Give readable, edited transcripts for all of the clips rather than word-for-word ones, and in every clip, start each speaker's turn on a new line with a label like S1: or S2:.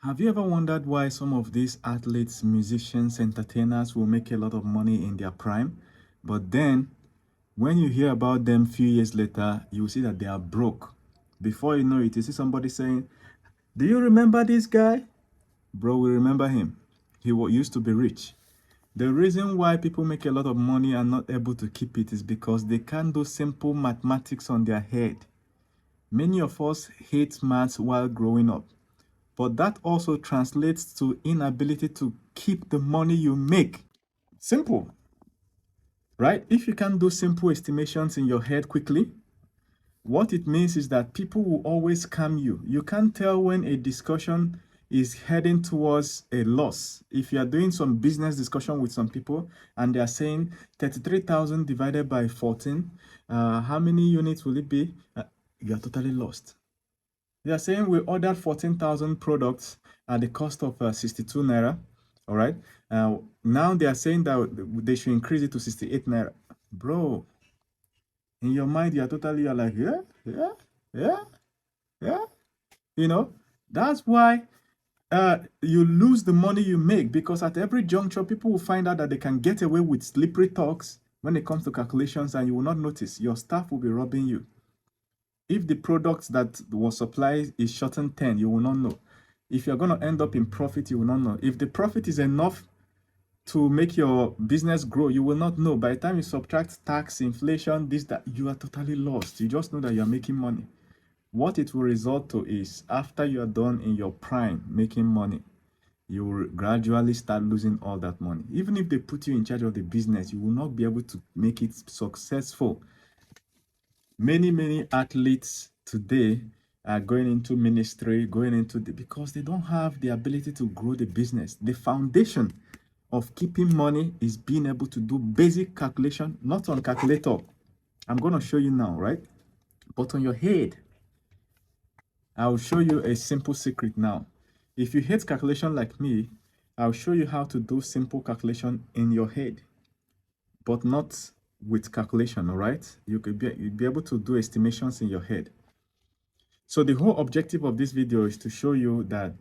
S1: Have you ever wondered why some of these athletes, musicians, entertainers will make a lot of money in their prime, but then when you hear about them few years later, you will see that they are broke. Before you know it, you see somebody saying, "Do you remember this guy?" Bro, we remember him. He used to be rich. The reason why people make a lot of money and not able to keep it is because they can't do simple mathematics on their head. Many of us hate maths while growing up, but that also translates to inability to keep the money you make. Simple, right? If you can do simple estimations in your head quickly, what it means is that people will always scam you. You can't tell when a discussion is heading towards a loss. If you are doing some business discussion with some people and they are saying 33,000 divided by 14, how many units will it be? You are totally lost. They are saying we ordered 14,000 products at the cost of 62 naira. All right. Now they are saying that they should increase it to 68 naira. Bro, in your mind, you're like, yeah, yeah, yeah, yeah. You know, that's why you lose the money you make, because at every juncture, people will find out that they can get away with slippery talks when it comes to calculations, and you will not notice. Your staff will be robbing you. If the product that was supplied is shortened 10, you will not know. If you're going to end up in profit, you will not know. If the profit is enough to make your business grow, you will not know. By the time you subtract tax, inflation, this, that, you are totally lost. You just know that you're making money. What it will result to is, after you are done in your prime making money, you will gradually start losing all that money. Even if they put you in charge of the business, you will not be able to make it successful. Many athletes today are going into ministry, because they don't have the ability to grow the business. The foundation of keeping money is being able to do basic calculation, not on calculator. I'm going to show you now, right? But on your head. I'll show you a simple secret now. If you hate calculation like me, I'll show you how to do simple calculation in your head, but not with calculation, all right? You'd be able to do estimations in your head. So the whole objective of this video is to show you that,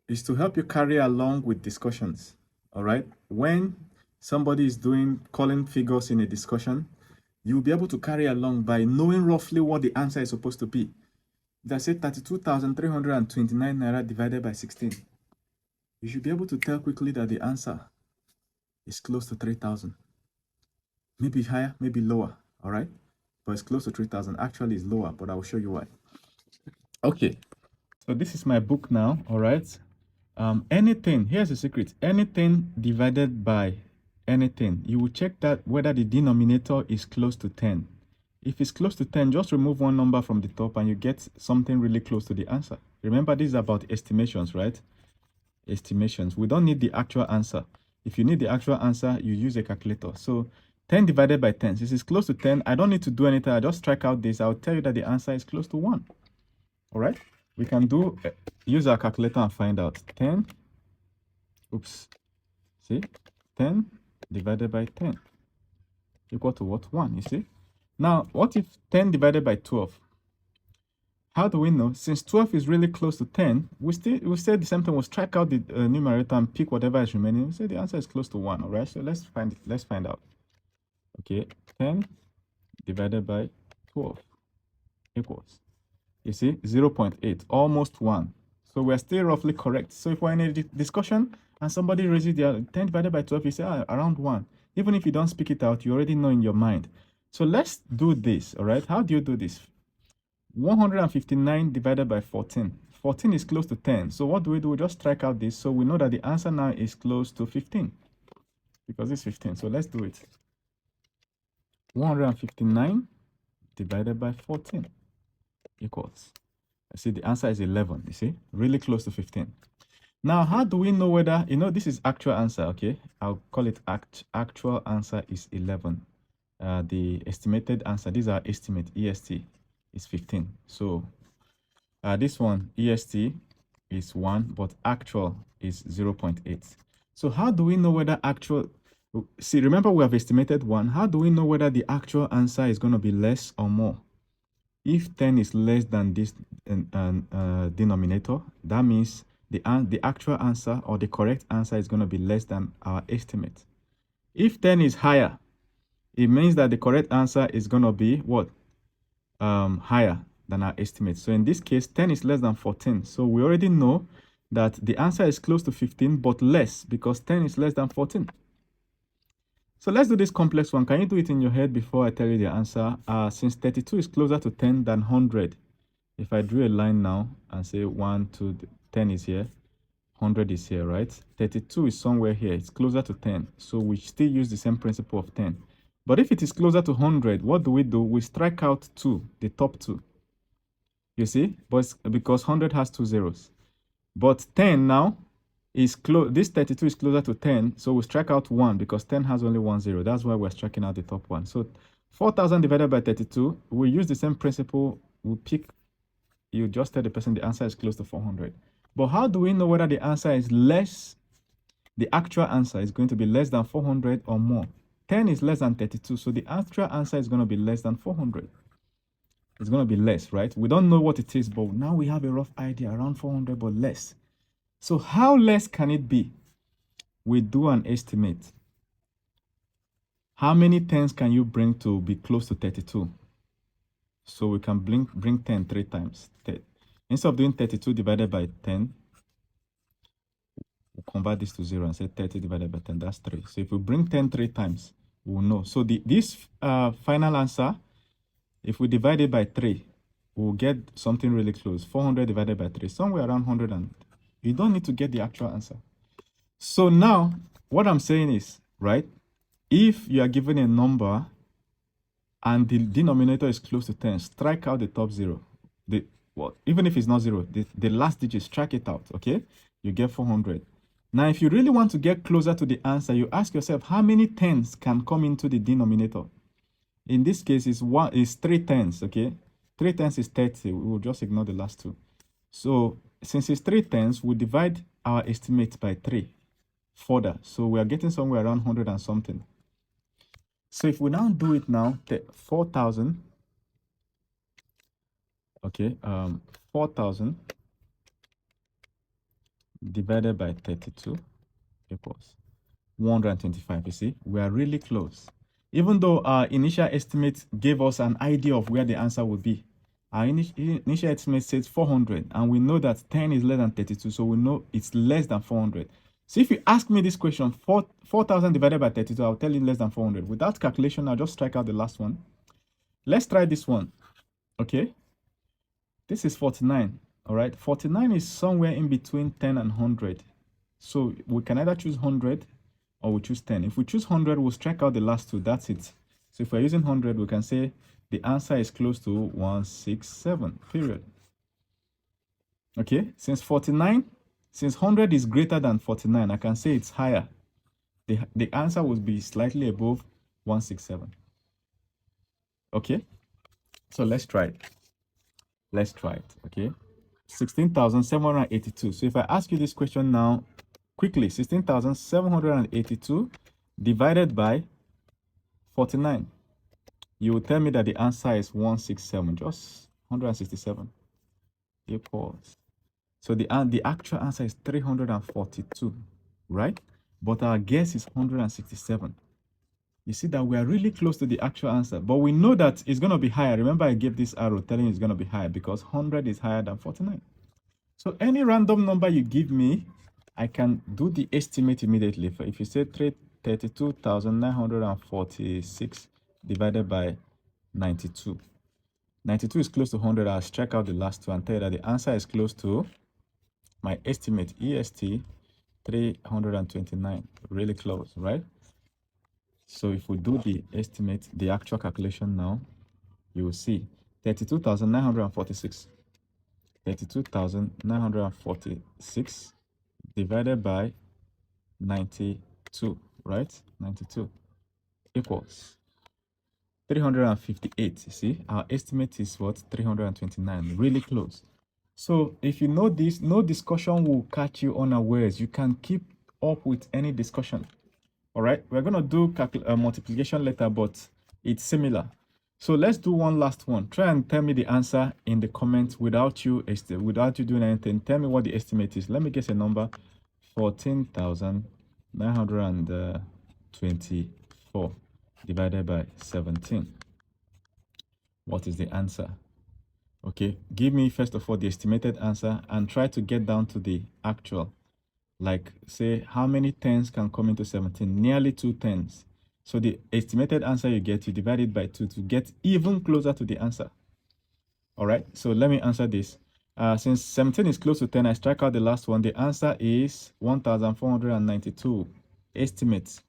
S1: is to help you carry along with discussions, all right? When somebody is calling figures in a discussion, you'll be able to carry along by knowing roughly what the answer is supposed to be. If I say 32,329 naira divided by 16, you should be able to tell quickly that the answer is close to 3,000. Maybe higher, maybe lower, all right? But it's close to 3,000. Actually, it's lower, but I will show you why. Okay, so this is my book now, all right? Anything, here's the secret. Anything divided by anything, you will check that whether the denominator is close to 10. If it's close to 10, just remove one number from the top and you get something really close to the answer. Remember, this is about estimations, right? Estimations. We don't need the actual answer. If you need the actual answer, you use a calculator. So 10 divided by 10. Since it's close to 10, I don't need to do anything. I just strike out this. I'll tell you that the answer is close to 1. All right? We can use our calculator and find out. 10. Oops. See? 10 divided by 10 equal to what? 1, you see? Now, what if 10 divided by 12? How do we know? Since 12 is really close to 10, we say the same thing. We'll strike out the numerator and pick whatever is remaining. We say the answer is close to 1, all right? So let's find out. Okay, 10 divided by 12 equals, you see, 0.8, almost 1. So we're still roughly correct. So if we're in a discussion and somebody raises their 10 divided by 12, you say around 1. Even if you don't speak it out, you already know in your mind. So let's do this, all right? How do you do this? 159 divided by 14. 14 is close to 10. So what do? We just strike out this. So we know that the answer now is close to 15 because it's 15. So let's do it. 159 divided by 14 equals, I see the answer is 11. You see, really close to 15. Now, how do we know whether, this is actual answer, okay? I'll call it actual answer is 11. The estimated answer, these are estimate, EST, is 15. So this one, EST, is 1, but actual is 0.8. So how do we know whether actual, see, remember we have estimated 1. How do we know whether the actual answer is going to be less or more? If 10 is less than this denominator, that means the actual answer or the correct answer is going to be less than our estimate. If 10 is higher, it means that the correct answer is going to be what? Higher than our estimate. So in this case, 10 is less than 14. So we already know that the answer is close to 15, but less because 10 is less than 14. So let's do this complex one. Can you do it in your head before I tell you the answer? Since 32 is closer to 10 than 100, if I drew a line now and say 1, 2, 10 is here, 100 is here, right? 32 is somewhere here. It's closer to 10. So we still use the same principle of 10. But if it is closer to 100, what do? We strike out 2, the top 2. You see? But because 100 has 2 zeros. But 10 now is close. This 32 is closer to 10. So we strike out 1 because 10 has only 1 0. That's why we're striking out the top one. So 4,000 divided by 32, we use the same principle. We pick, you just tell the person the answer is close to 400. But how do we know whether the answer is less, the actual answer is going to be less than 400 or more? 10 is less than 32, so the actual answer is going to be less than 400. It's going to be less, right? We don't know what it is, but now we have a rough idea, around 400, but less. So how less can it be? We do an estimate. How many 10s can you bring to be close to 32? So we can bring 10 3 times. Instead of doing 32 divided by 10, we'll convert this to 0 and say 30 divided by 10, that's 3. So if we bring 10 3 times, we'll know. So this final answer, if we divide it by 3, we'll get something really close. 400 divided by 3, somewhere around 100. And you don't need to get the actual answer. So now, what I'm saying is, right, if you are given a number and the denominator is close to 10, strike out the top 0. Even if it's not 0, the last digit, strike it out, okay? You get 400. Now, if you really want to get closer to the answer, you ask yourself, how many 10s can come into the denominator? In this case, it's 3 10s, okay? 3 10s is 30. We will just ignore the last 2. So, since it's 3 10s, we divide our estimate by 3 further. So, we are getting somewhere around 100 and something. So, if we now do it now, 4,000, okay, 4,000 divided by 32 equals 125. You see, we are really close. Even though our initial estimate gave us an idea of where the answer would be. Our initial estimate says 400, and we know that 10 is less than 32, so we know it's less than 400. So if you ask me this question, 4,000 divided by 32, I'll tell you less than 400. Without calculation, I'll just strike out the last one. Let's try this one, okay? This is 49, all right? 49 is somewhere in between 10 and 100. So we can either choose 100 or we choose 10. If we choose 100, we'll strike out the last 2. That's it. So if we're using 100, we can say the answer is close to 167, period. Okay, since 100 is greater than 49, I can say it's higher. The answer would be slightly above 167. Okay, so let's try it. Let's try it, okay? 16,782. So if I ask you this question now, quickly, 16,782 divided by 49. You will tell me that the answer is 167, just 167 equals. So the actual answer is 342, right? But our guess is 167. You see that we are really close to the actual answer, but we know that it's going to be higher. Remember, I gave this arrow telling you it's going to be higher because 100 is higher than 49. So any random number you give me, I can do the estimate immediately. If you say 32,946 divided by 92. 92 is close to 100. I'll strike out the last 2 and tell you that the answer is close to my estimate, EST 329. Really close, right? So if we do the estimate, the actual calculation now, you will see 32,946. 32,946 divided by 92, right? 92 equals 358. You see, our estimate is what? 329, really close. So if you know this, no discussion will catch you unawares. You can keep up with any discussion. All right, we're going to do multiplication later, but it's similar. So let's do one last one. Try and tell me the answer in the comments without you doing anything. Tell me what the estimate is. Let me guess a number. 14,924 divided by 17. What is the answer? Okay, give me first of all the estimated answer and try to get down to the actual. Like, say, how many tens can come into 17? Nearly 2 tens. So the estimated answer you get, you divide it by 2 to get even closer to the answer. All right, so let me answer this. Since 17 is close to 10, I strike out the last one. The answer is 1,492. Estimate.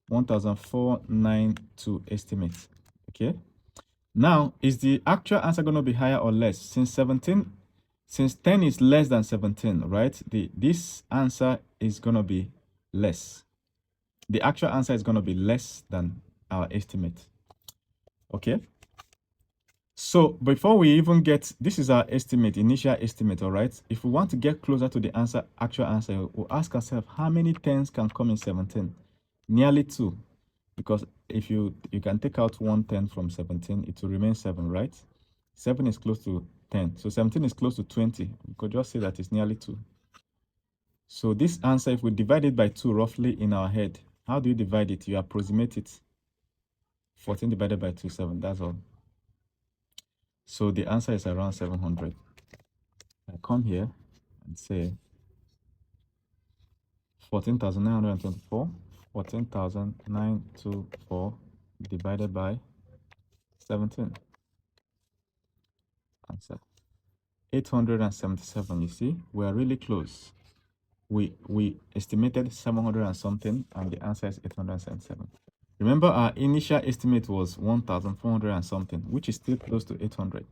S1: 1,492 estimate. Okay. Now, is the actual answer going to be higher or less? Since 10 is less than 17, right? This answer is going to be less. The actual answer is going to be less than our estimate. Okay. So before we even get, this is our estimate, initial estimate, all right? If we want to get closer to the answer, actual answer, we'll ask ourselves, how many tens can come in 17? Nearly 2. Because if you can take out 1 10 from 17, it will remain 7, right? 7 is close to 10. So 17 is close to 20. We could just say that it's nearly 2. So this answer, if we divide it by 2 roughly in our head, how do you divide it? You approximate it. 14 divided by 2, 7. That's all. So the answer is around 700. I come here and say 14,924. 14,924 divided by 17. Answer 877. You see, we are really close. We estimated 700 and something, and the answer is 877. Remember, our initial estimate was 1,400 and something, which is still close to 800.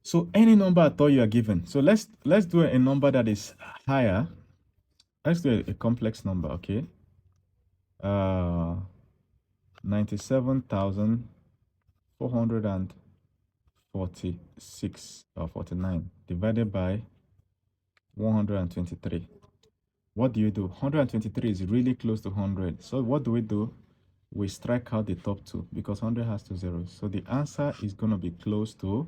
S1: So any number at all you are given. So let's do a number that is higher. Let's do a complex number, okay? 97,446 or 49 divided by 123. What do you do? 123 is really close to 100. So what do? We strike out the top 2 because 100 has 2 zeros. So the answer is going to be close to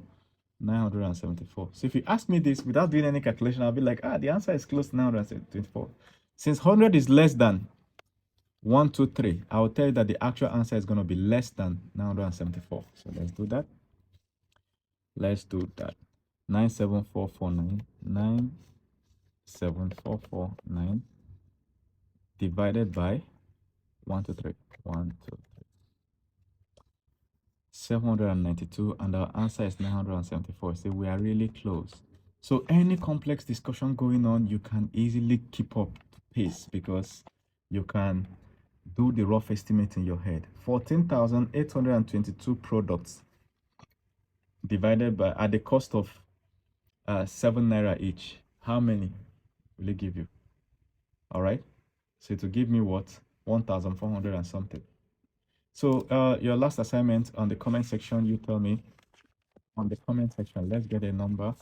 S1: 974. So if you ask me this without doing any calculation, I'll be like, the answer is close to 924. Since 100 is less than 1, 2, 3, I will tell you that the actual answer is going to be less than 974. So let's do that. Let's do that. 97449. 97449 divided by 1, 2, 3. 1, 2, 3. 792, and our answer is 974. See, we are really close. So any complex discussion going on, you can easily keep up the pace because you can do the rough estimate in your head. 14,822 products divided by at the cost of 7 naira each. How many will it give you? All right. So it will give me what? 1,400 and something. So your last assignment on the comment section, you tell me on the comment section, let's get a number.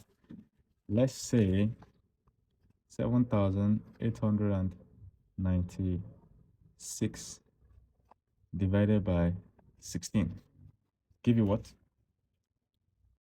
S1: Let's say 7,896 divided by 16. Give you what?